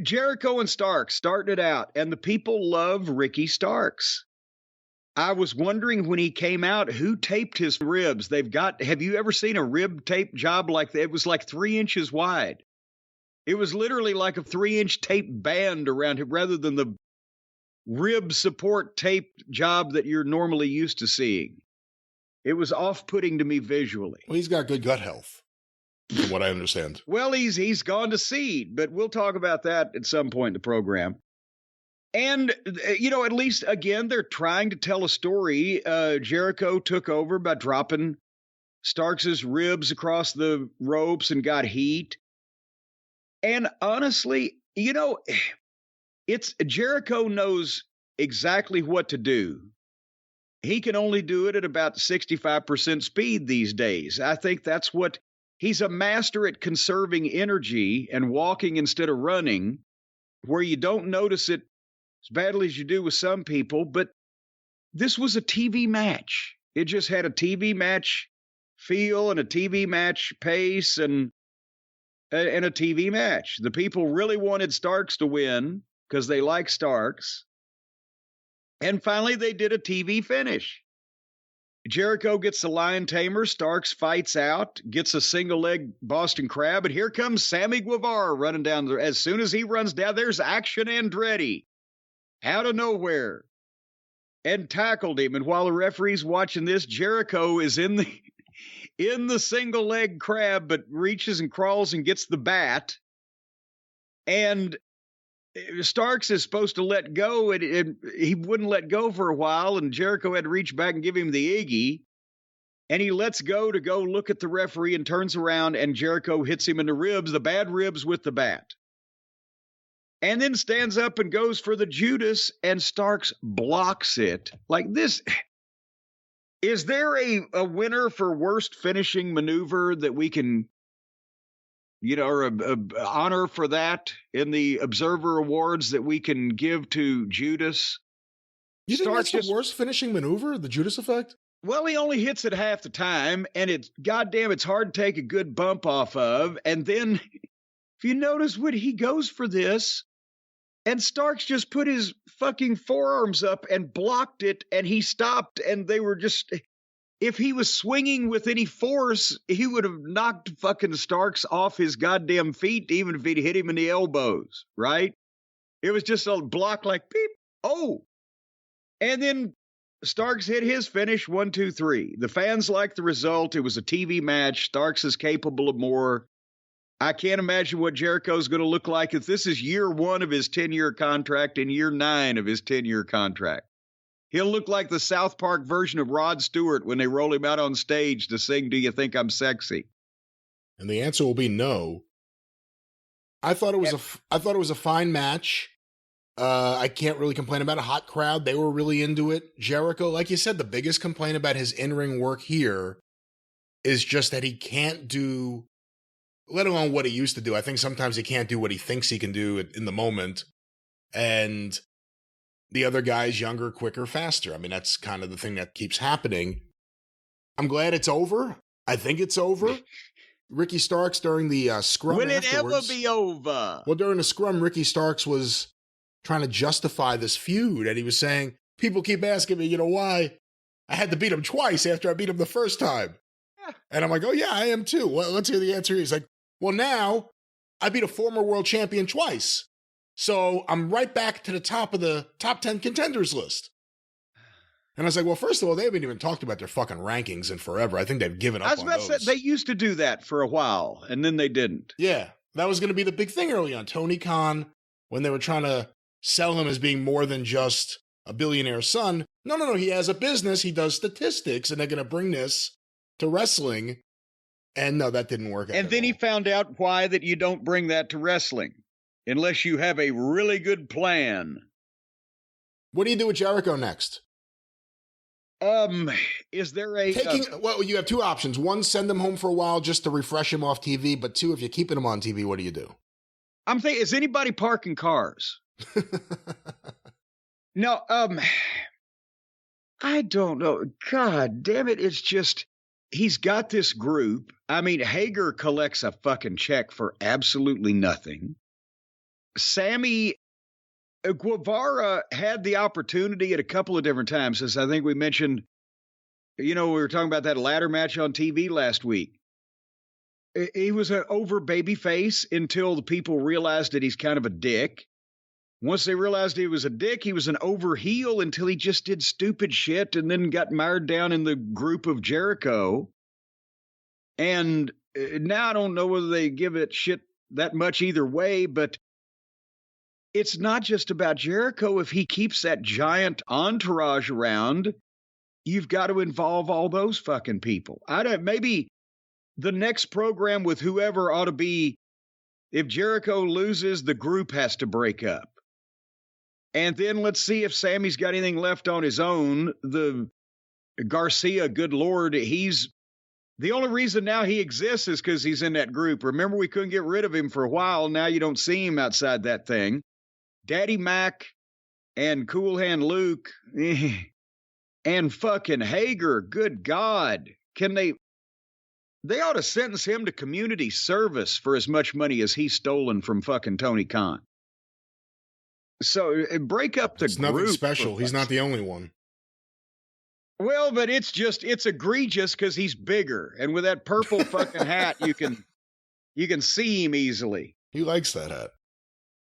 Jericho and Starks started it out, and the people love Ricky Starks. I was wondering when he came out, who taped his ribs? Have you ever seen a rib tape job like that? It was like 3 inches wide. It was literally like a 3-inch tape band around him rather than the rib support tape job that you're normally used to seeing. It was off-putting to me visually. Well, he's got good gut health, from what I understand. Well, he's gone to seed, but we'll talk about that at some point in the program. And, at least, again, they're trying to tell a story. Jericho took over by dropping Starks' ribs across the ropes and got heat. And honestly, Jericho knows exactly what to do. He can only do it at about 65% speed these days. I think that's what he's a master at, conserving energy and walking instead of running, where you don't notice it as badly as you do with some people. But this was a TV match. It just had a TV match feel and a TV match pace and a TV match. The people really wanted Starks to win because they like Starks. And finally, they did a TV finish. Jericho gets the lion tamer. Starks fights out, gets a single leg Boston Crab. And here comes Sammy Guevara running down there. As soon as he runs down, there's Action Andretti out of nowhere and tackled him. And while the referee's watching this, Jericho is in the single leg crab, but reaches and crawls and gets the bat. And Starks is supposed to let go, and he wouldn't let go for a while, and Jericho had to reach back and give him the Iggy. And he lets go to go look at the referee and turns around, and Jericho hits him in the ribs, the bad ribs, with the bat. And then stands up and goes for the Judas, and Starks blocks it. Like this. Is there a winner for worst finishing maneuver that we can, or a honor for that in the Observer Awards that we can give to Judas? You think that's the worst finishing maneuver, the Judas effect? Well, he only hits it half the time, and it's hard to take a good bump off of. And then, if you notice when he goes for this, and Starks just put his fucking forearms up and blocked it, and he stopped, and they were just... If he was swinging with any force, he would have knocked fucking Starks off his goddamn feet, even if he'd hit him in the elbows, right? It was just a block like, beep, oh. And then Starks hit his finish, 1, 2, 3. The fans liked the result. It was a TV match. Starks is capable of more. I can't imagine what Jericho's going to look like if this is year 1 of his 10-year contract and year 9 of his 10-year contract. He'll look like the South Park version of Rod Stewart when they roll him out on stage to sing "Do You Think I'm Sexy?" And the answer will be no. I thought it was a fine match. I can't really complain about a hot crowd. They were really into it. Jericho, like you said, the biggest complaint about his in-ring work here is just that he can't do, let alone what he used to do. I think sometimes he can't do what he thinks he can do in the moment. And the other guy's younger, quicker, faster. I mean, that's kind of the thing that keeps happening. I'm glad it's over. I think it's over. Ricky Starks during the scrum Will it afterwards, ever be over? Well, during the scrum, Ricky Starks was trying to justify this feud, and he was saying, people keep asking me, why I had to beat him twice after I beat him the first time. Yeah. And I'm like, oh, yeah, I am too. Well, let's hear the answer. He's like, well, now I beat a former world champion twice. So I'm right back to the top of the top 10 contenders list. And I was like, well, first of all, they haven't even talked about their fucking rankings in forever. I think they've given up on those. I was about to say, they used to do that for a while, and then they didn't. Yeah, that was going to be the big thing early on. Tony Khan, when they were trying to sell him as being more than just a billionaire's son. No, he has a business. He does statistics, and they're going to bring this to wrestling. And no, that didn't work out. And then he found out why that you don't bring that to wrestling unless you have a really good plan. What do you do with Jericho next? Is there a... Well, you have two options. One, send him home for a while just to refresh him off TV. But two, if you're keeping him on TV, what do you do? I'm thinking, is anybody parking cars? No, I don't know. God damn it. It's just, he's got this group. I mean, Hager collects a fucking check for absolutely nothing. Sammy Guevara had the opportunity at a couple of different times, as I think we mentioned. We were talking about that ladder match on TV last week. He was an over babyface until the people realized that he's kind of a dick. Once they realized he was a dick, he was an over heel until he just did stupid shit and then got mired down in the group of Jericho. And now I don't know whether they give it shit that much either way, but it's not just about Jericho. If he keeps that giant entourage around, you've got to involve all those fucking people. Maybe the next program with whoever ought to be, if Jericho loses, the group has to break up. And then let's see if Sammy's got anything left on his own. The Garcia, good Lord, he's the only reason now he exists is because he's in that group. Remember, we couldn't get rid of him for a while. Now you don't see him outside that thing. Daddy Mac and Cool Hand Luke and fucking Hager, good God. They ought to sentence him to community service for as much money as he's stolen from fucking Tony Khan. So break up the group. It's nothing special. He's not the only one. Well, but it's egregious because he's bigger. And with that purple fucking hat, you can see him easily. He likes that hat.